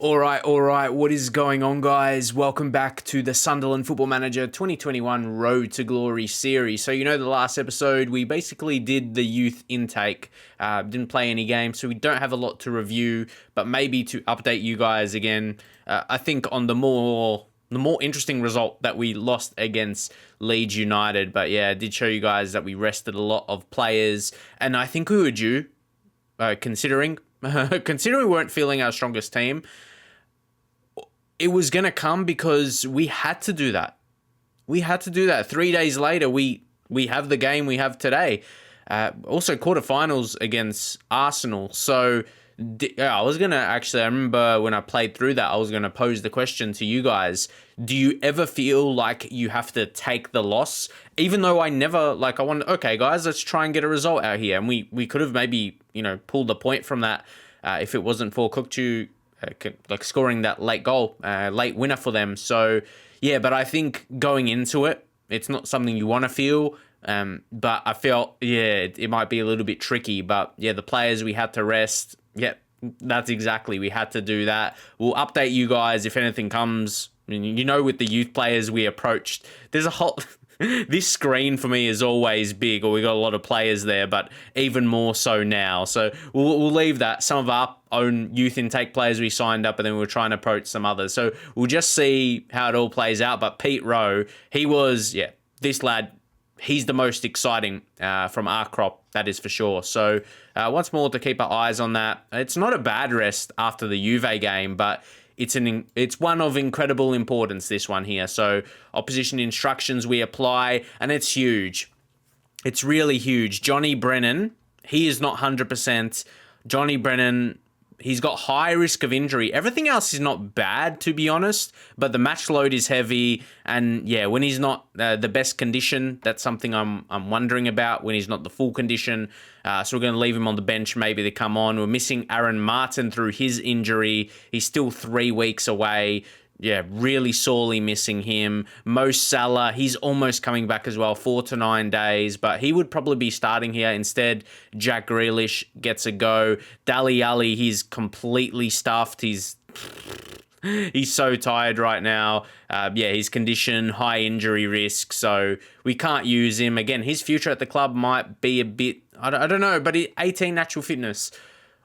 All right. What is going on, guys? Welcome back to the Sunderland Football Manager 2021 Road to Glory series. So, the last episode, we basically did the youth intake. Didn't play any games, so we don't have a lot to review, but maybe to update you guys again, I think on the more interesting result that we lost against Leeds United. But yeah, I did show you guys that we rested a lot of players, and I think we were due, considering we weren't feeling our strongest team. It was going to come because we had to do that. 3 days later, we have the game we have today. Also, quarterfinals against Arsenal. So I was going to I remember when I played through that, I was going to pose the question to you guys. Do you ever feel like you have to take the loss? Even though I wanted, okay, guys, let's try and get a result out here. And we could have maybe, pulled a point from that if it wasn't for Cookchu scoring that late goal, late winner for them. So, yeah, but I think going into it, it's not something you want to feel. But I felt, it might be a little bit tricky. But, yeah, the players we had to rest, that's exactly, we had to do that. We'll update you guys if anything comes. With the youth players we approached, there's a whole... This screen for me is always big, or we got a lot of players there, but even more so now. So we'll leave that. Some of our own youth intake players we signed up, and then we're trying to approach some others. So we'll just see how it all plays out. But Pete Rowe, he was, this lad, he's the most exciting from our crop, that is for sure. So once more to keep our eyes on that. It's not a bad rest after the Juve game, but it's one of incredible importance, this one here. So opposition instructions we apply, and it's huge. It's really huge. Johnny Brennan, he is not 100%. Johnny Brennan, he's got high risk of injury. Everything else is not bad, to be honest, but the match load is heavy. And when he's not the best condition, that's something I'm wondering about, when he's not the full condition. So we're going to leave him on the bench, maybe to come on. We're missing Aaron Martin through his injury. He's still 3 weeks away. Really sorely missing him. Mo Salah, he's almost coming back as well, 4 to 9 days, but he would probably be starting here. Instead, Jack Grealish gets a go. Dali Ali, he's completely stuffed. He's so tired right now. His condition, high injury risk, so we can't use him. Again, his future at the club might be a bit, I don't know, but 18 natural fitness.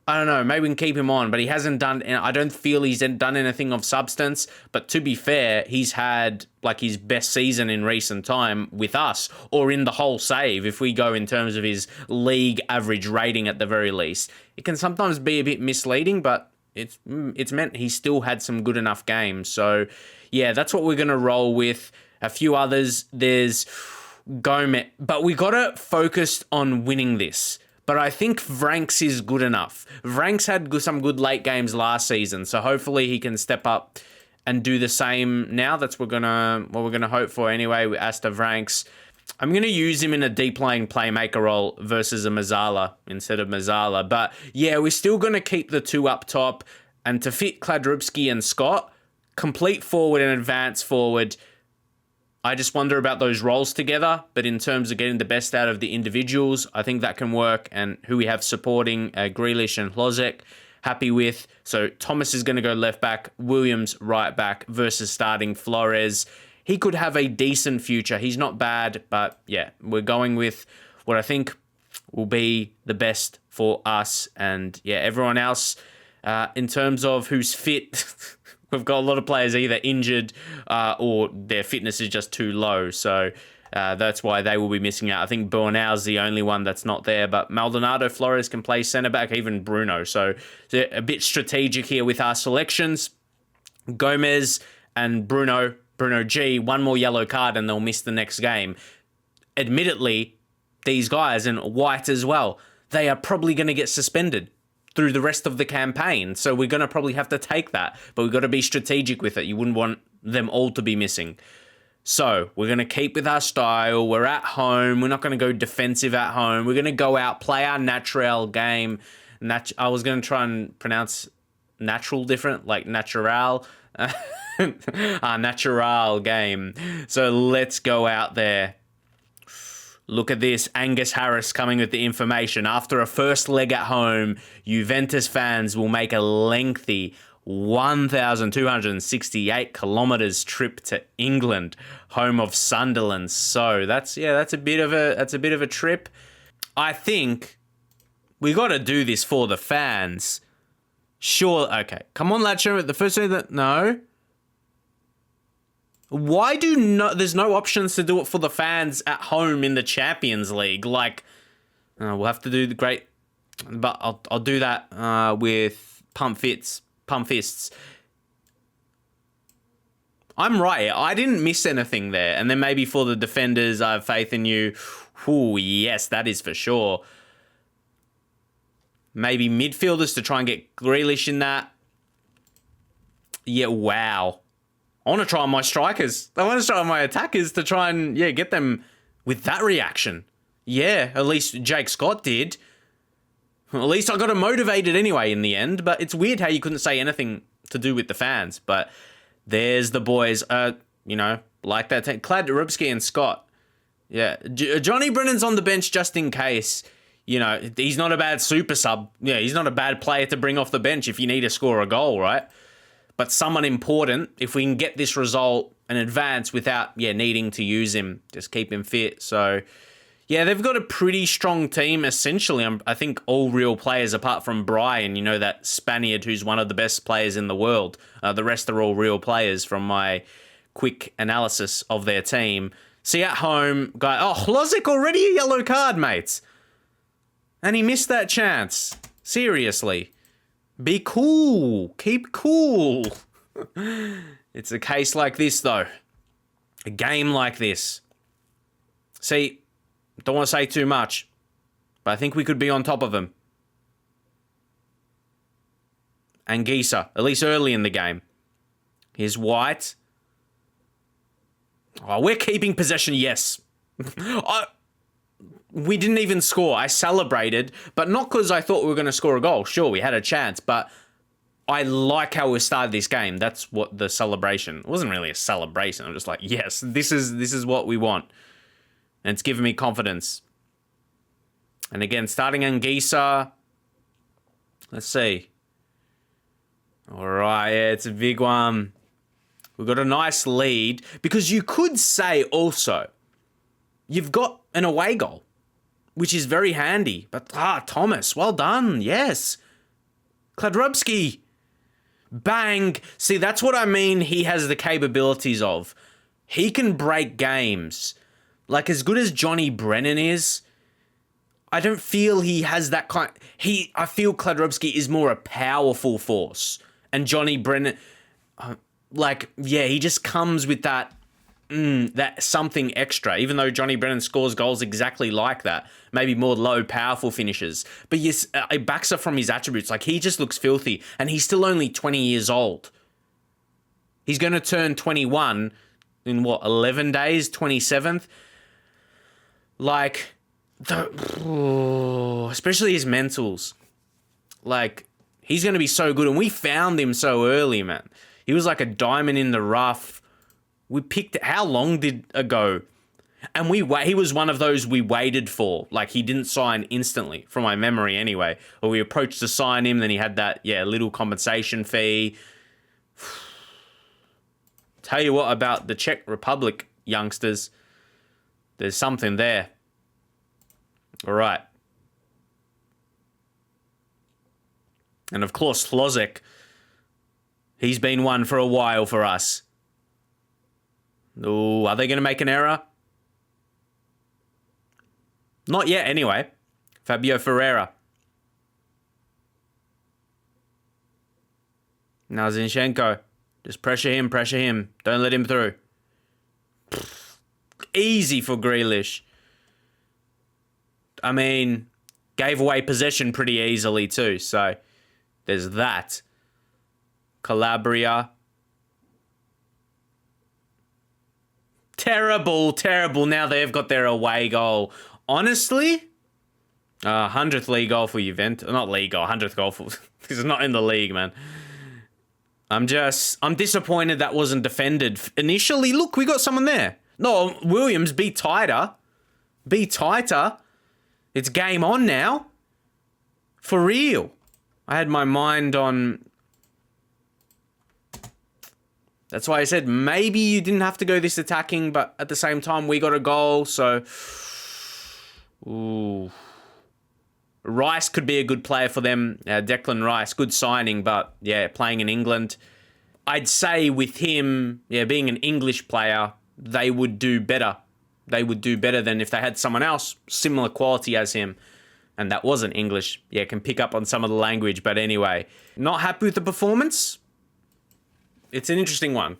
I don't know, maybe we can keep him on, but he hasn't done, I don't feel he's done anything of substance. But to be fair, he's had his best season in recent time with us, or in the whole save, if we go in terms of his league average rating at the very least. It can sometimes be a bit misleading, but it's meant he still had some good enough games. So, that's what we're going to roll with. A few others, there's Gomez, but we got to focus on winning this. But I think Vranks is good enough. Vranks had some good late games last season, so hopefully he can step up and do the same now. That's what we're gonna hope for anyway with Asta Vranks. I'm going to use him in a deep-lying playmaker role versus a Mazzala instead of Mazzala. But we're still going to keep the two up top, and to fit Kladrubski and Scott, complete forward and advance forward. I just wonder about those roles together, but in terms of getting the best out of the individuals, I think that can work. And who we have supporting, Grealish and Hlozek, happy with. So Thomas is going to go left back, Williams right back versus starting Flores. He could have a decent future. He's not bad, but we're going with what I think will be the best for us. And everyone else, in terms of who's fit... We've got a lot of players either injured or their fitness is just too low. So that's why they will be missing out. I think Bornau's the only one that's not there. But Maldonado, Flores can play centre-back, even Bruno. So a bit strategic here with our selections. Gomez and Bruno G, one more yellow card and they'll miss the next game. Admittedly, these guys, and White as well, they are probably going to get suspended through the rest of the campaign. So we're going to probably have to take that, but we've got to be strategic with it. You wouldn't want them all to be missing. So we're going to keep with our style. We're at home. We're not going to go defensive at home. We're going to go out, play our natural game. I was going to try and pronounce natural different, like natural. Our natural game. So let's go out there. Look at this, Angus Harris coming with the information. After a first leg at home, Juventus fans will make a lengthy 1,268 kilometers trip to England, home of Sunderland. So that's a bit of a trip. I think we got to do this for the fans. Sure, okay. Come on, lad, show me the first thing that no. Why there's no options to do it for the fans at home in the Champions League? Like, we'll have to do the great, but I'll do that with pump fists. I'm right. I didn't miss anything there. And then maybe for the defenders, I have faith in you. Ooh, yes, that is for sure. Maybe midfielders to try and get Grealish in that. Yeah, wow. I want to try on my strikers. I want to try on my attackers to try and, get them with that reaction. Yeah, at least Jake Scott did. At least I got him motivated anyway in the end. But it's weird how you couldn't say anything to do with the fans. But there's the boys, like that. Kladrubski and Scott. Yeah, Johnny Brennan's on the bench just in case. He's not a bad super sub. Yeah, he's not a bad player to bring off the bench if you need to score a goal, right? But someone important, if we can get this result and advance without, needing to use him, just keep him fit. So, they've got a pretty strong team, essentially. I think all real players apart from Brian, that Spaniard who's one of the best players in the world. The rest are all real players from my quick analysis of their team. See, at home, Hlozik already a yellow card, mates. And he missed that chance. Seriously. Be cool. Keep cool. It's a case like this, though. A game like this. See, don't want to say too much, but I think we could be on top of him. Anguissa, at least early in the game. Here's White. Oh, we're keeping possession, yes. We didn't even score. I celebrated, but not because I thought we were going to score a goal. Sure, we had a chance, but I like how we started this game. That's what the celebration. It wasn't really a celebration. I'm just like, yes, this is what we want. And it's given me confidence. And again, starting Anguissa. Let's see. All right, it's a big one. We've got a nice lead. Because you could say also, you've got an away goal, which is very handy. But, Thomas, well done. Yes. Kladrubski. Bang. See, that's what I mean he has the capabilities of. He can break games. Like, as good as Johnny Brennan is, I don't feel he has that kind... I feel Kladrubski is more a powerful force. And Johnny Brennan... he just comes with that... that something extra, even though Johnny Brennan scores goals exactly like that. Maybe more low, powerful finishes. But yes, it backs up from his attributes. Like, he just looks filthy. And he's still only 20 years old. He's going to turn 21 in, 11 days? 27th? Like, especially his mentals. Like, he's going to be so good. And we found him so early, man. He was like a diamond in the rough. We picked it. How long ago? And he was one of those we waited for. Like, he didn't sign instantly, from my memory anyway. Or we approached to sign him, then he had that, little compensation fee. Tell you what about the Czech Republic youngsters. There's something there. All right. And of course, Hlozik. He's been one for a while for us. Oh, are they going to make an error? Not yet, anyway. Fabio Ferreira. Now Zinchenko. Just pressure him. Don't let him through. Easy for Grealish. I mean, gave away possession pretty easily too, so there's that. Calabria. Terrible. Now they've got their away goal. Honestly, 100th league goal for Juventus. Not league goal, 100th goal for... This is not in the league, man. I'm disappointed that wasn't defended. Initially, look, we got someone there. No, Williams, be tighter. It's game on now. For real. I had my mind on That's why I said maybe you didn't have to go this attacking, but at the same time, we got a goal, so... Ooh. Rice could be a good player for them. Declan Rice, good signing, but yeah, playing in England. I'd say with him, yeah, being an English player, they would do better. They would do better than if they had someone else, similar quality as him. And that wasn't English. Yeah, can pick up on some of the language, but anyway. Not happy with the performance? It's an interesting one.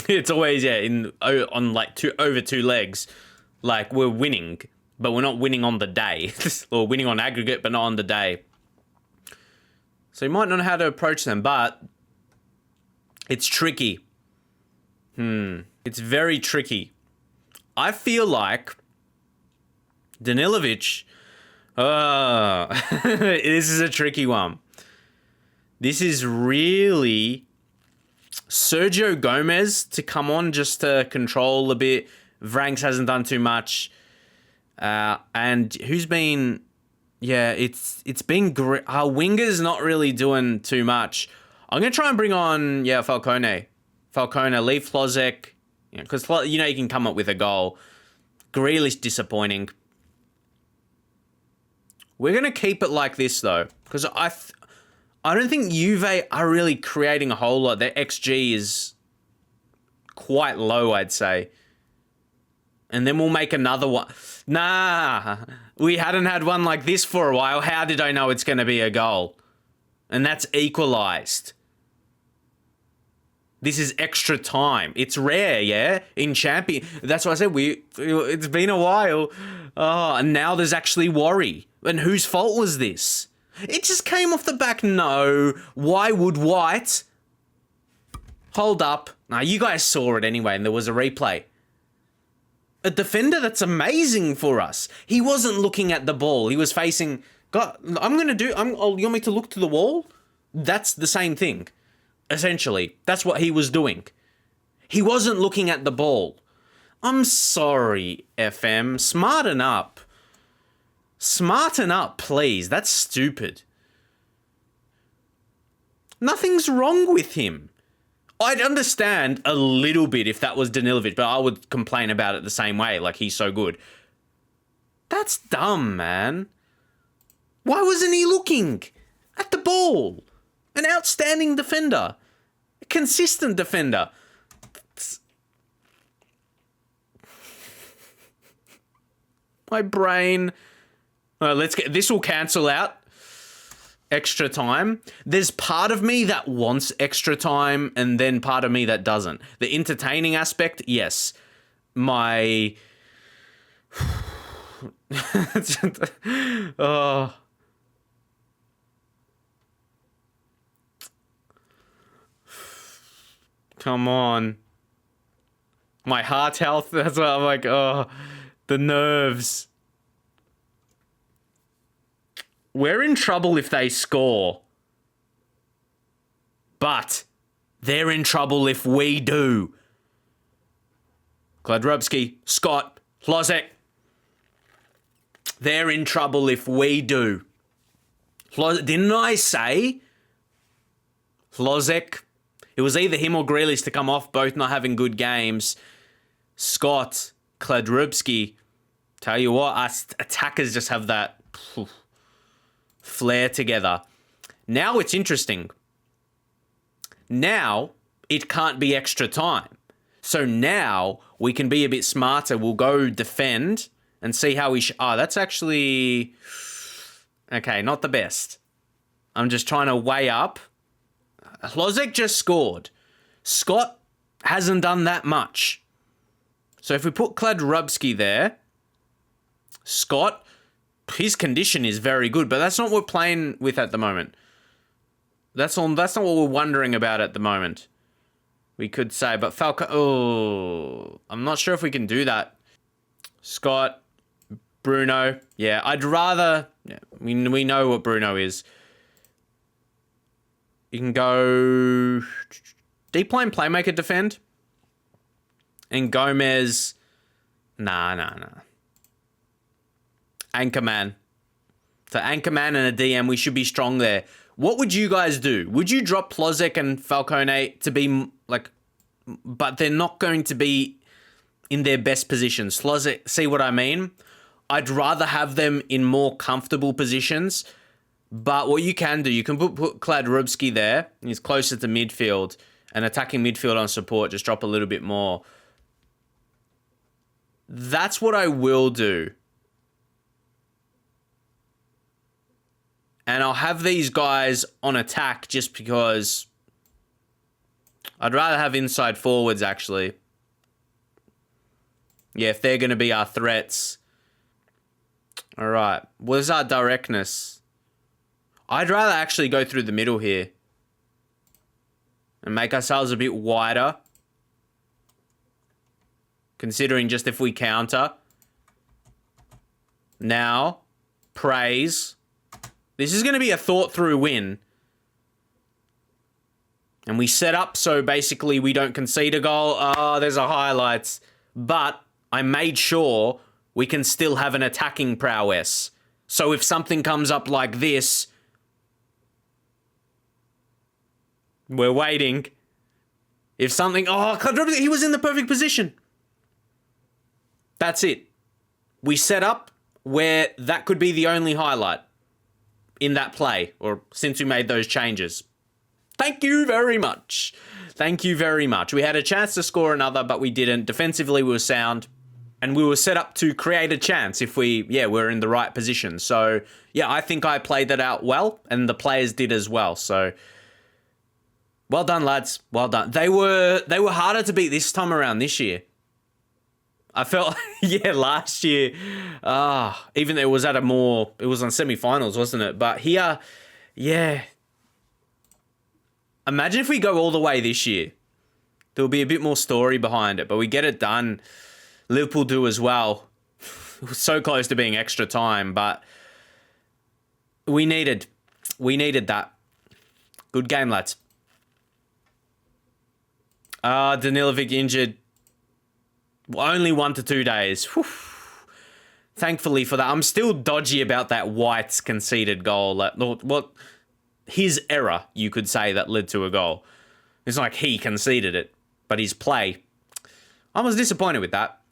It's always, yeah, on like over two legs. Like, we're winning, but we're not winning on the day. Or winning on aggregate, but not on the day. So you might not know how to approach them, but it's tricky. It's very tricky. I feel like Danilovic... this is a tricky one. This is really... Sergio Gomez to come on just to control a bit. Vranks hasn't done too much. And who's been... Yeah, it's been great. Our winger's not really doing too much. I'm going to try and bring on, Falcone. Leave Flozek. Because, you know, you can come up with a goal. Grealish disappointing. We're going to keep it like this, though. Because I don't think Juve are really creating a whole lot. Their XG is quite low, I'd say. And then we'll make another one. Nah, we hadn't had one like this for a while. How did I know it's going to be a goal? And that's equalised. This is extra time. It's rare, yeah? In champion. That's why I said it's been a while. Oh, and now there's actually worry. And whose fault was this? It just came off the back. No. Why would White? Hold up. Now, you guys saw it anyway, and there was a replay. A defender that's amazing for us. He wasn't looking at the ball. He was facing... God, you want me to look to the wall? That's the same thing. Essentially. That's what he was doing. He wasn't looking at the ball. I'm sorry, FM. Smarten up. Smarten up, please. That's stupid. Nothing's wrong with him. I'd understand a little bit if that was Danilovic, but I would complain about it the same way, like he's so good. That's dumb, man. Why wasn't he looking at the ball? An outstanding defender. A consistent defender. My brain... let's get... This will cancel out. Extra time. There's part of me that wants extra time and then part of me that doesn't. The entertaining aspect, yes. My... oh. Come on. My heart health, that's what I'm like, oh, the nerves. We're in trouble if they score. But they're in trouble if we do. Kladrubski, Scott, Hlozek. They're in trouble if we do. Didn't I say? Hlozek. It was either him or Grealish to come off, both not having good games. Scott, Kladrubski. Tell you what, us attackers just have that... flair together. Now it's interesting. Now it can't be extra time. So now we can be a bit smarter. We'll go defend and see how we... that's actually... Okay, not the best. I'm just trying to weigh up. Hlozek just scored. Scott hasn't done that much. So if we put Kladrubski there, Scott... His condition is very good, but that's not what we're playing with at the moment. That's not what we're wondering about at the moment. We could say, but Falco... Oh, I'm not sure if we can do that. Scott, Bruno. Yeah, I'd rather... Yeah, we know what Bruno is. You can go... Deep line playmaker defend. And Gomez... Nah. Anchorman. So Anchorman and a DM, we should be strong there. What would you guys do? Would you drop Plozek and Falcone to be but they're not going to be in their best positions. See what I mean? I'd rather have them in more comfortable positions. But what you can do, you can put Kladrubski there. He's closer to midfield. And attacking midfield on support, just drop a little bit more. That's what I will do. And I'll have these guys on attack just because I'd rather have inside forwards, actually. Yeah, if they're going to be our threats. All right. What is our directness? I'd rather actually go through the middle here and make ourselves a bit wider. Considering just if we counter. Now, praise. This is going to be a thought-through win. And we set up so basically we don't concede a goal. Oh, there's a highlights. But I made sure we can still have an attacking prowess. So if something comes up like this, we're waiting. If something... Oh, he was in the perfect position. That's it. We set up where that could be the only highlight in that play, or since we made those changes. Thank you very much. Thank you very much. We had a chance to score another, but we didn't. Defensively, we were sound, and we were set up to create a chance if we're in the right position. So, yeah, I think I played that out well, and the players did as well. So, well done, lads. Well done. They were harder to beat this time around this year. I felt, yeah, last year, even though it was it was on semi-finals, wasn't it? But here, yeah. Imagine if we go all the way this year. There'll be a bit more story behind it, but we get it done. Liverpool do as well. It was so close to being extra time, but we needed that. Good game, lads. Danilovic injured. Only 1 to 2 days. Whew. Thankfully for that. I'm still dodgy about that White's conceded goal. What his error, you could say, that led to a goal. It's like he conceded it, but his play. I was disappointed with that.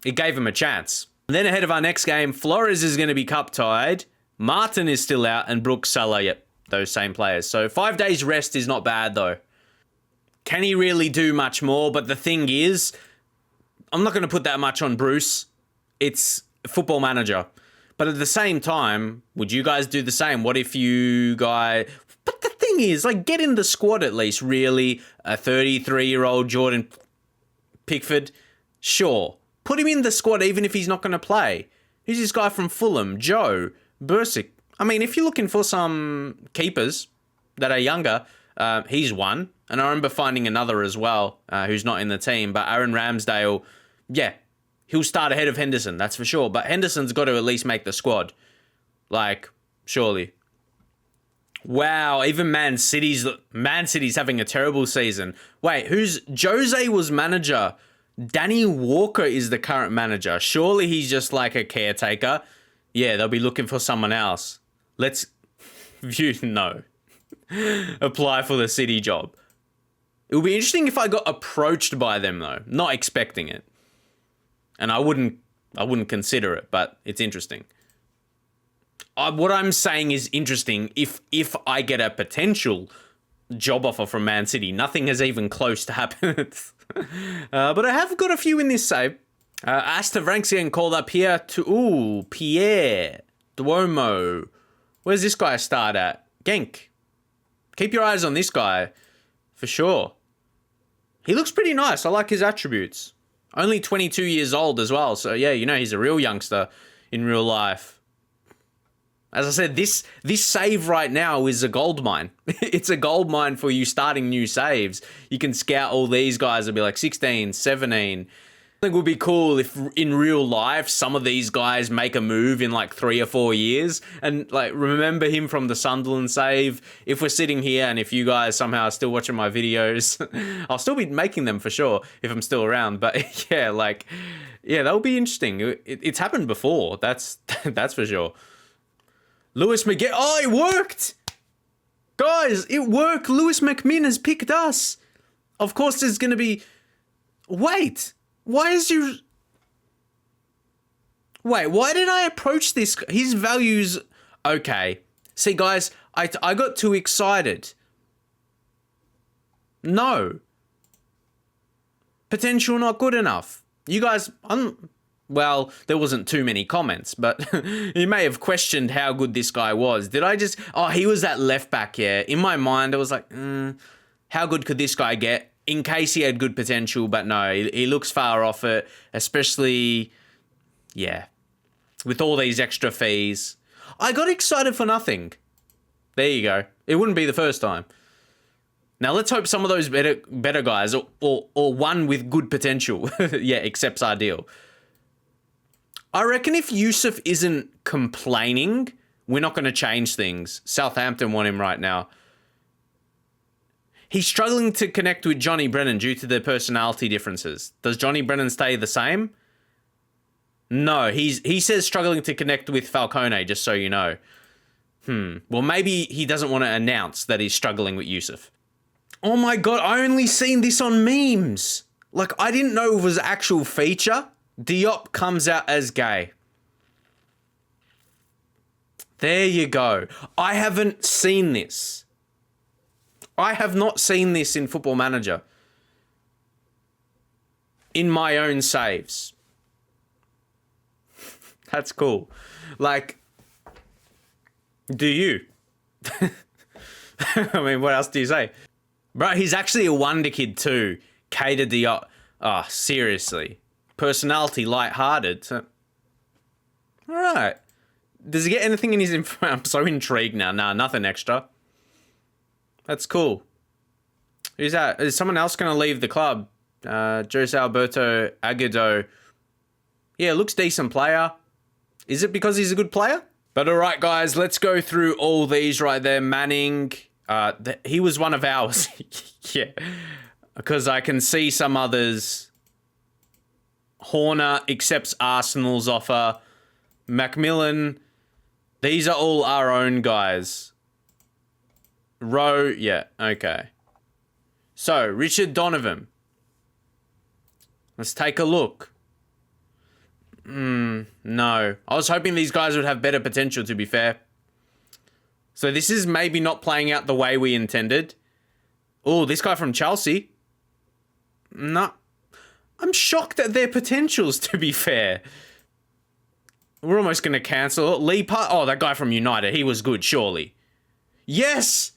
It gave him a chance. And then ahead of our next game, Flores is going to be cup tied. Martin is still out, and Brooks Salah, yep, those same players. So 5 days rest is not bad though. Can he really do much more? But the thing is, I'm not going to put that much on Bruce. It's Football Manager. But at the same time, would you guys do the same? What if you guys... But the thing is, like, get in the squad at least, really. A 33-year-old Jordan Pickford, sure. Put him in the squad even if he's not going to play. Who's this guy from Fulham? Joe Bursic. I mean, if you're looking for some keepers that are younger, he's one. And I remember finding another as well, who's not in the team. But Aaron Ramsdale, yeah, he'll start ahead of Henderson, that's for sure. But Henderson's got to at least make the squad. Like, surely. Wow, even Man City's having a terrible season. Wait, Jose was manager. Danny Walker is the current manager. Surely he's just like a caretaker. Yeah, they'll be looking for someone else. No. Apply for the City job. It would be interesting if I got approached by them though, not expecting it. And I wouldn't consider it, but it's interesting. What I'm saying is interesting if I get a potential job offer from Man City. Nothing has even close to happened. But I have got a few in this save. Astavrank's getting called up here to... Pierre Duomo. Where's this guy start at? Genk. Keep your eyes on this guy, for sure. He looks pretty nice. I like his attributes. Only 22 years old as well. So, yeah, he's a real youngster in real life. As I said, this save right now is a gold mine. It's a gold mine for you starting new saves. You can scout all these guys and be like 16, 17. I think it would be cool if in real life some of these guys make a move in like 3 or 4 years and like remember him from the Sunderland save. If we're sitting here and if you guys somehow are still watching my videos, I'll still be making them for sure if I'm still around. But yeah, that'll be interesting. It's happened before. That's for sure. Lewis McGinn. Oh, it worked! Guys, it worked. Lewis McMinn has picked us. Of course there's going to be... Wait, why did I approach this? His values... Okay. See, guys, I got too excited. No. Potential not good enough. You guys... Well, there wasn't too many comments, but you may have questioned how good this guy was. Did I just... Oh, he was that left back, yeah. In my mind, I was like, how good could this guy get? In case he had good potential, but no, he looks far off it, especially, yeah, with all these extra fees. I got excited for nothing. There you go. It wouldn't be the first time. Now, let's hope some of those better guys, or one with good potential, yeah, accepts our deal. I reckon if Yusuf isn't complaining, we're not going to change things. Southampton want him right now. He's struggling to connect with Johnny Brennan due to their personality differences. Does Johnny Brennan stay the same? No, he says struggling to connect with Falcone, just so you know. Well, maybe he doesn't want to announce that he's struggling with Yusuf. Oh my god, I only seen this on memes. Like, I didn't know it was an actual feature. Diop comes out as gay. There you go. I haven't seen this. I have not seen this in Football Manager. In my own saves. That's cool. Like, do you? I mean, what else do you say? Bro, he's actually a wonder kid too. Cater Diop. Oh, seriously. Personality, light-hearted. So... Alright. Does he get anything in his... I'm so intrigued now. Nah, nothing extra. That's cool. Who's that? Is someone else going to leave the club? Jose Alberto Agudo. Yeah, looks decent player. Is it because he's a good player? But all right, guys, let's go through all these right there. Manning, he was one of ours. Yeah, because I can see some others. Horner accepts Arsenal's offer. Macmillan, these are all our own guys. Rowe, yeah, okay. So, Richard Donovan. Let's take a look. No. I was hoping these guys would have better potential, to be fair. So this is maybe not playing out the way we intended. Oh, this guy from Chelsea. No. I'm shocked at their potentials, to be fair. We're almost going to cancel. Lee Part. Oh, that guy from United. He was good, surely. Yes!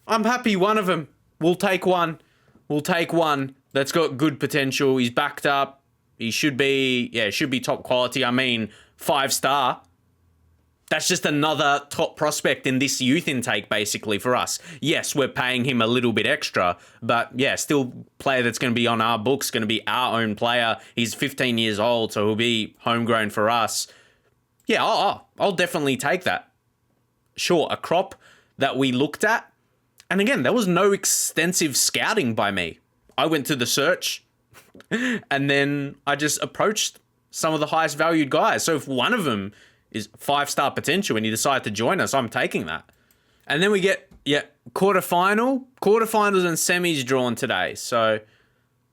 I'm happy. One of them. We'll take one. We'll take one that's got good potential. He's backed up. He should be, yeah, should be top quality. I mean, 5-star. That's just another top prospect in this youth intake, basically, for us. Yes, we're paying him a little bit extra, but yeah, still player that's going to be on our books, going to be our own player. He's 15 years old, so he'll be homegrown for us. Yeah, I'll definitely take that. Sure, a crop that we looked at. And again, there was no extensive scouting by me. I went to the search and then I just approached some of the highest valued guys. So if one of them is 5-star potential and you decide to join us, I'm taking that. And then we get, yeah, quarterfinals and semis drawn today. So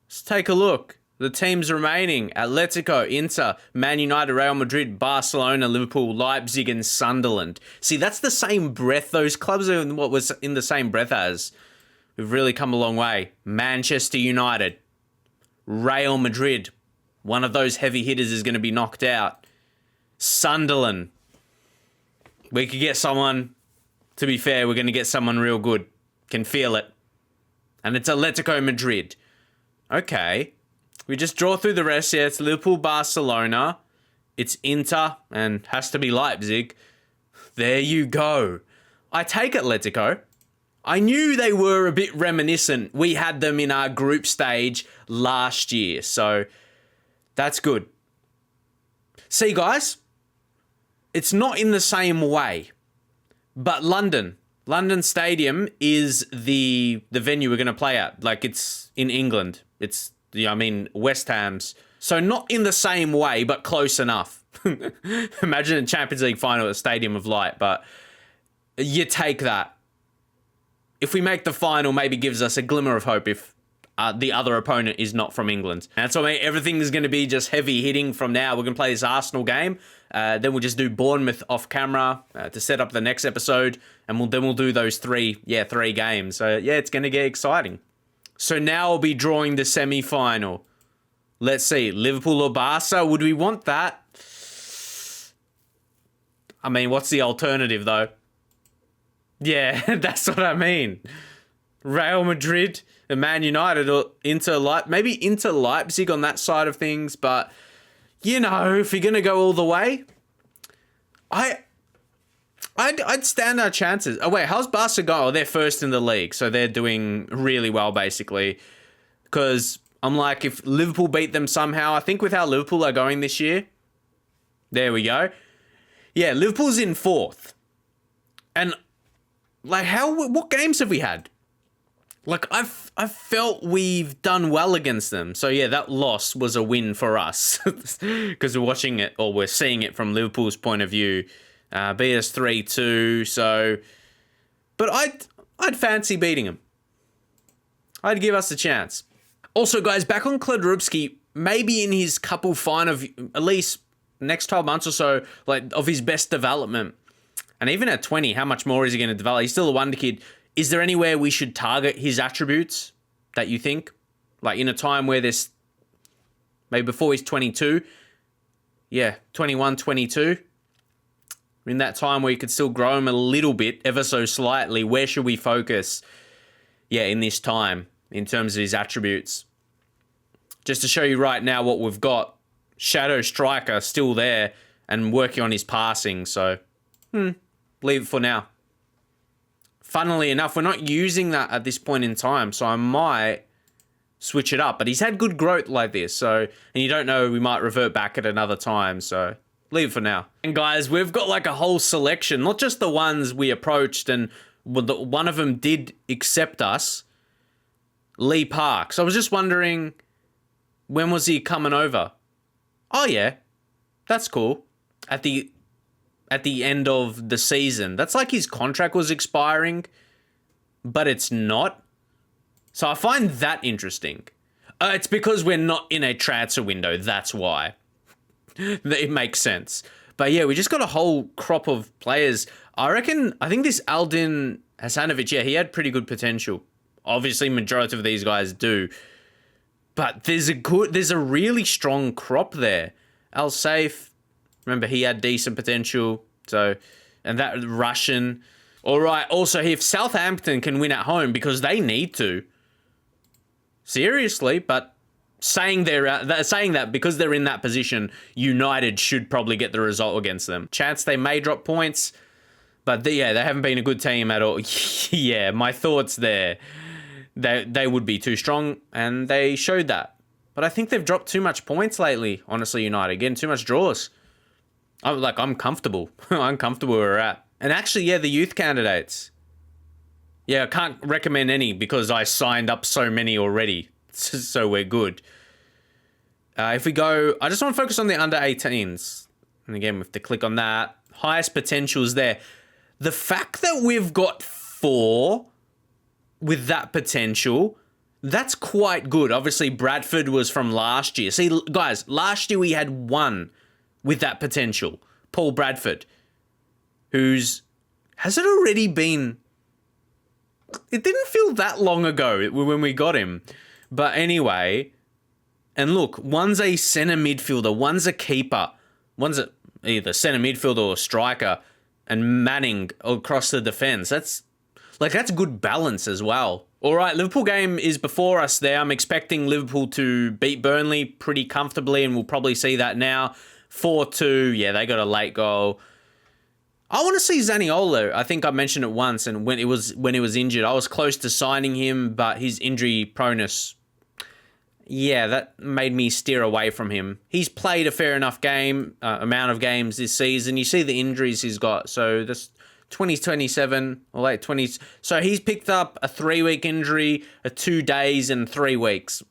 let's take a look. The teams remaining: Atletico, Inter, Man United, Real Madrid, Barcelona, Liverpool, Leipzig, and Sunderland. See, that's the same breath. Those clubs are what was in the same breath as. We've really come a long way. Manchester United, Real Madrid. One of those heavy hitters is going to be knocked out. Sunderland. We could get someone, to be fair, we're going to get someone real good. Can feel it. And it's Atletico Madrid. Okay. We just draw through the rest. Yeah, it's Liverpool, Barcelona. It's Inter, and has to be Leipzig. There you go. I take Atletico. I knew they were a bit reminiscent. We had them in our group stage last year, so that's good. See, guys, it's not in the same way, but London Stadium is the venue we're going to play at. Like, it's in England. It's, West Ham's. So not in the same way, but close enough. Imagine a Champions League final at the Stadium of Light, but you take that. if we make the final, maybe gives us a glimmer of hope if the other opponent is not from England. And so everything is going to be just heavy hitting from now. We're going to play this Arsenal game. Then we'll just do Bournemouth off camera to set up the next episode. And then we'll do those three games. So yeah, it's going to get exciting. So now I'll be drawing the semi-final. Let's see, Liverpool or Barca? Would we want that? I mean, what's the alternative though? Yeah, that's what I mean. Real Madrid, Man United, or maybe Inter Leipzig on that side of things. But, you know, if you're going to go all the way, I'd stand our chances. Oh, wait, how's Barca going? Oh, they're first in the league, so they're doing really well, basically. Because I'm like, if Liverpool beat them somehow, I think with how Liverpool are going this year, there we go. Yeah, Liverpool's in fourth. And, like, what games have we had? Like, I've felt we've done well against them. So, yeah, that loss was a win for us. Because we're watching it, or we're seeing it from Liverpool's point of view. Beat us 3-2, so... But I'd fancy beating them. I'd give us a chance. Also, guys, back on Kledrubski, maybe in his couple fine of at least next 12 months or so, like, of his best development. And even at 20, how much more is he going to develop? He's still a wonder kid. Is there anywhere we should target his attributes that you think? Like in a time where there's maybe before he's 22. Yeah, 21, 22. In that time where you could still grow him a little bit, ever so slightly, where should we focus? Yeah, in this time, in terms of his attributes. Just to show you right now what we've got. Shadow Striker still there and working on his passing. So, leave it for now. Funnily enough, we're not using that at this point in time, so I might switch it up. But he's had good growth like this, so, and you don't know, we might revert back at another time, so leave it for now. And guys, we've got like a whole selection, not just the ones we approached, and one of them did accept us, Lee Park. So I was just wondering, when was he coming over? Oh yeah, that's cool. At the end of the season. That's like his contract was expiring, but it's not. So I find that interesting. It's because we're not in a transfer window. That's why. It makes sense. But yeah, we just got a whole crop of players. I think this Aldin Hasanovic, yeah, he had pretty good potential. Obviously, majority of these guys do. But there's a really strong crop there. Al Saif, remember, he had decent potential. So, and that Russian. All right. Also, if Southampton can win at home, because they need to. Seriously, but saying that because they're in that position, United should probably get the result against them. Chance they may drop points, but they haven't been a good team at all. Yeah, my thoughts there. They would be too strong, and they showed that. But I think they've dropped too much points lately, honestly, United. Getting too much draws. I'm comfortable. I'm comfortable where we're at. And actually, yeah, the youth candidates. Yeah, I can't recommend any because I signed up so many already. So we're good. If we go, I just want to focus on the under 18s. And again, we have to click on that. Highest potentials there. The fact that we've got 4 with that potential, that's quite good. Obviously, Bradford was from last year. See, guys, last year we had 1 with that potential. Paul Bradford. Has it already been... It didn't feel that long ago when we got him. But anyway, and look, one's a centre midfielder, one's a keeper, one's either centre midfielder or striker, and Manning across the defence. That's good balance as well. All right, Liverpool game is before us there. I'm expecting Liverpool to beat Burnley pretty comfortably, and we'll probably see that now. 4-2, yeah, they got a late goal. I want to see Zaniolo. I think I mentioned it once, and when he was injured, I was close to signing him, but his injury proneness, yeah, that made me steer away from him. He's played a fair enough amount of games this season. You see the injuries he's got, so this 2027 or late 20s. So he's picked up a 3-week injury, a 2 days, and 3 weeks.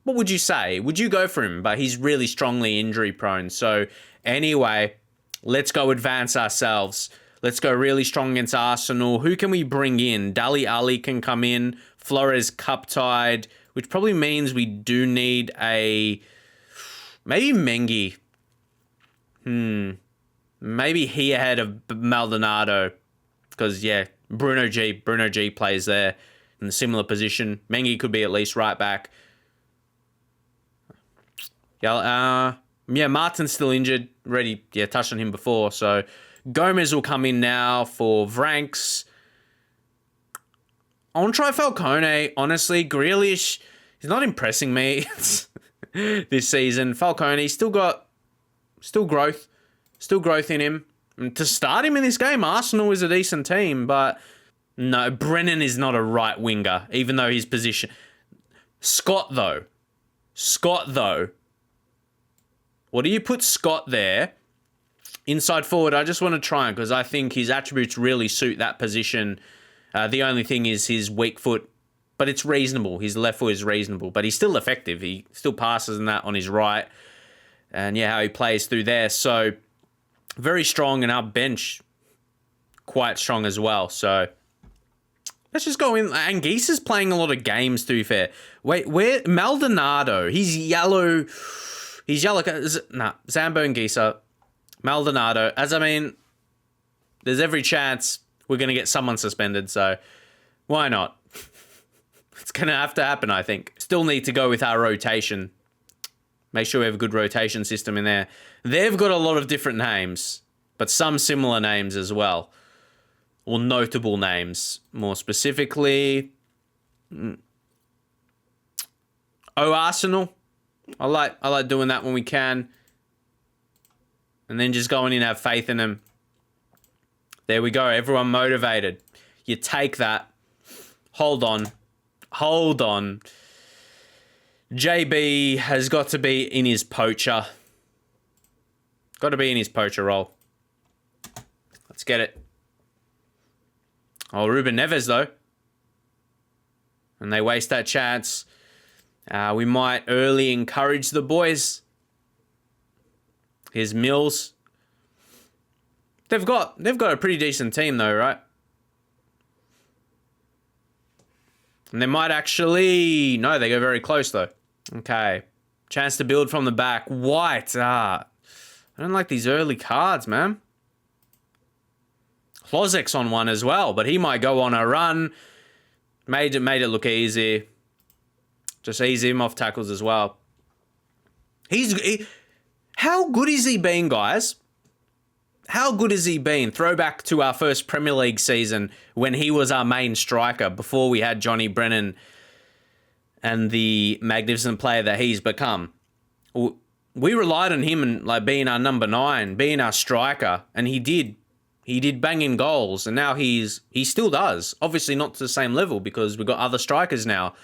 What would you say? Would you go for him? But he's really strongly injury prone. So anyway, let's go advance ourselves. Let's go really strong against Arsenal. Who can we bring in? Dali Ali can come in. Flores cup tied, which probably means we do need maybe Mengi. Maybe he ahead of Maldonado. Because, yeah, Bruno G plays there in a similar position. Mengi could be at least right back. Yeah, Martin's still injured. Already, touched on him before. So, Gomez will come in now for Vranks. I want to try Falcone. Honestly, Grealish, he's not impressing me this season. Falcone, still growth. Still growth in him. And to start him in this game, Arsenal is a decent team, but no, Brennan is not a right winger, even though his position. Scott, though. What do you put Scott there? Inside forward, I just want to try him because I think his attributes really suit that position. The only thing is his weak foot, but it's reasonable. His left foot is reasonable, but he's still effective. He still passes in that on his right. And yeah, how he plays through there. So very strong, and our bench quite strong as well. So let's just go in. Anguissa's playing a lot of games, to be fair. Wait, where? Maldonado. He's yellow. Zambo Anguissa. Maldonado. There's every chance we're going to get someone suspended, so why not? It's going to have to happen, I think. Still need to go with our rotation. Make sure we have a good rotation system in there. They've got a lot of different names, but some similar names as well. Or notable names, more specifically. Arsenal. I like doing that when we can. And then just going in and have faith in them. There we go. Everyone motivated. You take that. Hold on. JB has got to be in his poacher. Got to be in his poacher role. Let's get it. Oh, Ruben Neves, though. And they waste that chance. We might early encourage the boys. Here's Mills. They've got a pretty decent team, though, right? And they might actually... No, they go very close, though. Okay. Chance to build from the back. White. I don't like these early cards, man. Klozek's on one as well, but he might go on a run. Made it look easy. Just ease him off tackles as well. How good is he been, guys? How good has he been? Throwback to our first Premier League season when he was our main striker before we had Johnny Brennan and the magnificent player that he's become. We relied on him and being our number 9, being our striker, and he did. He did bang in goals, and now he still does. Obviously not to the same level because we've got other strikers now,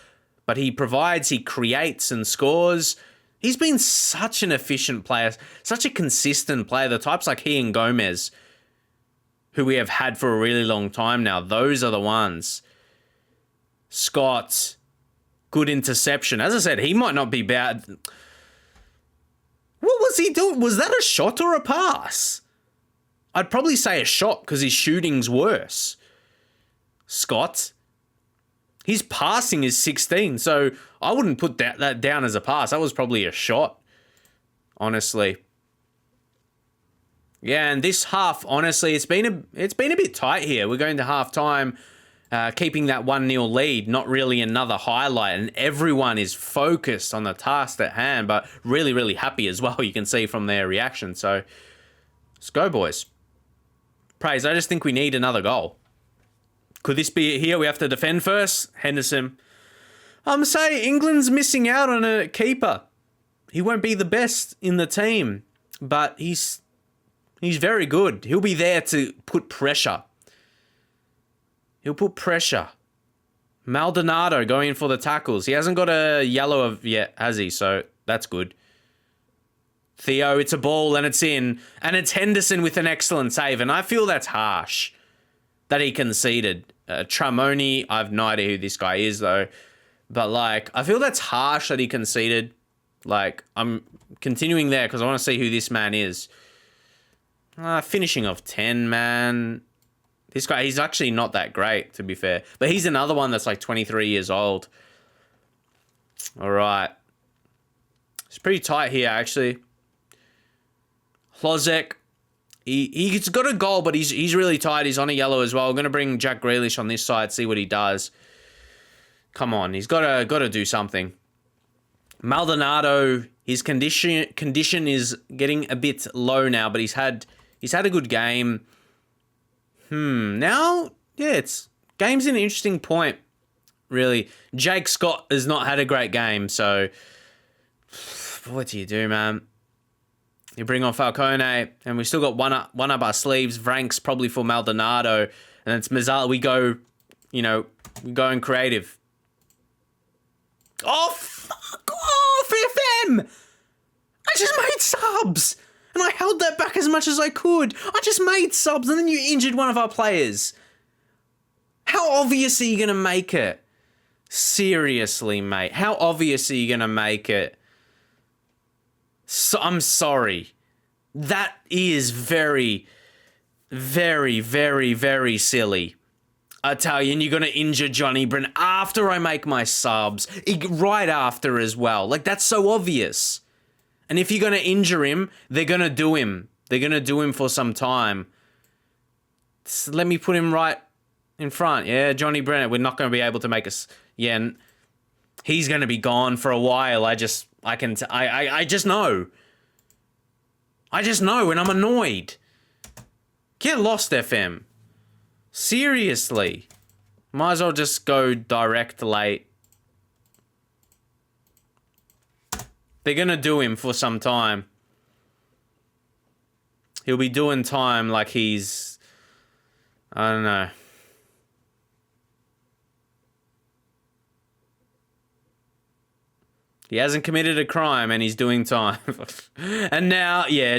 but he provides, he creates and scores. He's been such an efficient player, such a consistent player. The types like he and Gomez, who we have had for a really long time now, those are the ones. Scott, good interception. As I said, he might not be bad. What was he doing? Was that a shot or a pass? I'd probably say a shot because his shooting's worse. Scott. His passing is 16, so I wouldn't put that down as a pass. That was probably a shot, honestly. Yeah, and this half, honestly, it's been a bit tight here. We're going to half-time, keeping that 1-0 lead, not really another highlight, and everyone is focused on the task at hand, but really, really happy as well, you can see from their reaction. So, let's go, boys. Praise, I just think we need another goal. Could this be it here? We have to defend first. Henderson. I'm saying England's missing out on a keeper. He won't be the best in the team, but he's very good. He'll be there to put pressure. He'll put pressure. Maldonado going in for the tackles. He hasn't got a yellow yet, has he? So that's good. Theo, it's a ball and it's in. And it's Henderson with an excellent save. And I feel that's harsh that he conceded. Tramoni, I have no idea who this guy is though. But I feel that's harsh that he conceded. I'm continuing there because I want to see who this man is. Finishing of 10, man. This guy, he's actually not that great, to be fair. But he's another one that's like 23 years old. All right. It's pretty tight here, actually. Hlozek. He's got a goal, but he's really tight. He's on a yellow as well. I'm going to bring Jack Grealish on this side, see what he does. Come on, he's got to do something. Maldonado, his condition is getting a bit low now, but he's had a good game. Now, yeah, game's an interesting point, really. Jake Scott has not had a great game, so what do you do, man? You bring on Falcone, and we still got one up our sleeves. Vrank's probably for Maldonado, and it's Mazzala. We go, we going creative. Oh, fuck off, FM! I just made subs, and I held that back as much as I could. I just made subs, and then you injured one of our players. How obvious are you going to make it? Seriously, mate. How obvious are you going to make it? So, I'm sorry. That is very, very, very, very silly. Italian, you're going to injure Johnny Brennan after I make my subs. Right after as well. Like, that's so obvious. And if you're going to injure him, they're going to do him. They're going to do him for some time. So let me put him right in front. Yeah, Johnny Brennan. We're not going to be able to make us... Yeah, he's going to be gone for a while. I just know. I just know, and I'm annoyed. Get lost, FM. Seriously. Might as well just go direct late. They're going to do him for some time. He'll be doing time like he's... I don't know. He hasn't committed a crime and he's doing time. And now, yeah,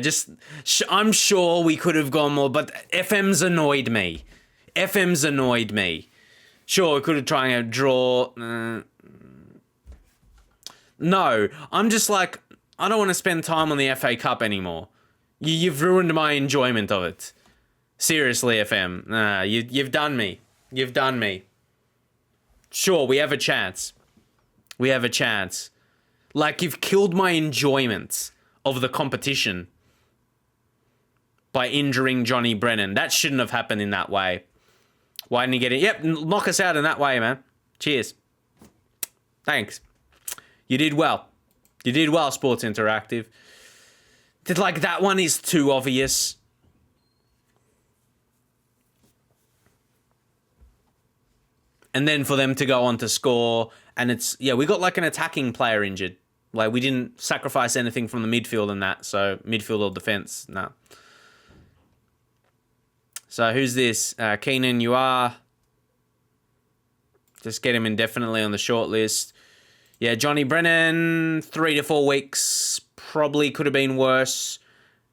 I'm sure we could have gone more, but FM's annoyed me. Sure, we could have tried a draw. No, I'm just like, I don't want to spend time on the FA Cup anymore. You've ruined my enjoyment of it. Seriously, FM. Nah, you've done me. You've done me. Sure, we have a chance. Like, you've killed my enjoyment of the competition by injuring Johnny Brennan. That shouldn't have happened in that way. Why didn't he get it? Yep, knock us out in that way, man. Cheers. Thanks. You did well. Sports Interactive. Like, that one is too obvious. And then for them to go on to score, and we got like an attacking player injured. Like, we didn't sacrifice anything from the midfield and that, so midfield or defense, no. So who's this? Keenan, you are. Just get him indefinitely on the short list. Yeah, Johnny Brennan, 3 to 4 weeks. Probably could have been worse.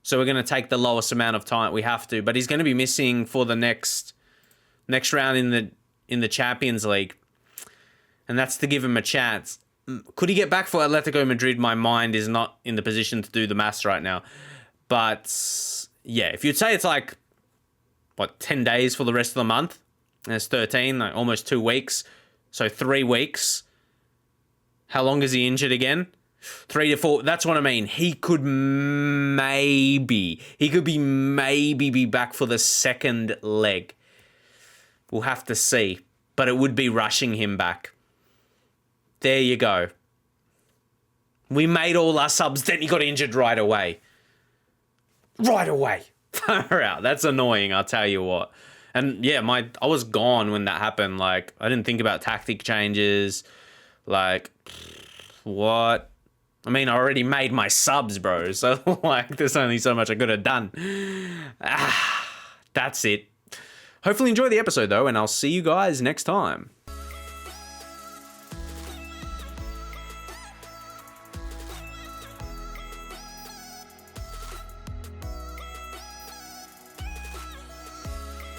So we're going to take the lowest amount of time. We have to. But he's going to be missing for the next round in the Champions League. And that's to give him a chance. Could he get back for Atletico Madrid? My mind is not in the position to do the maths right now. But, yeah, if you'd say it's like, 10 days for the rest of the month? And it's 13, like almost 2 weeks. So 3 weeks. How long is he injured again? 3 to 4. That's what I mean. He could maybe be back for the second leg. We'll have to see. But it would be rushing him back. There you go. We made all our subs, then he got injured right away. Far out. That's annoying, I'll tell you what. And yeah, I was gone when that happened. Like, I didn't think about tactic changes. Like, what? I mean, I already made my subs, bro. So, like, there's only so much I could have done. That's it. Hopefully enjoy the episode, though, and I'll see you guys next time.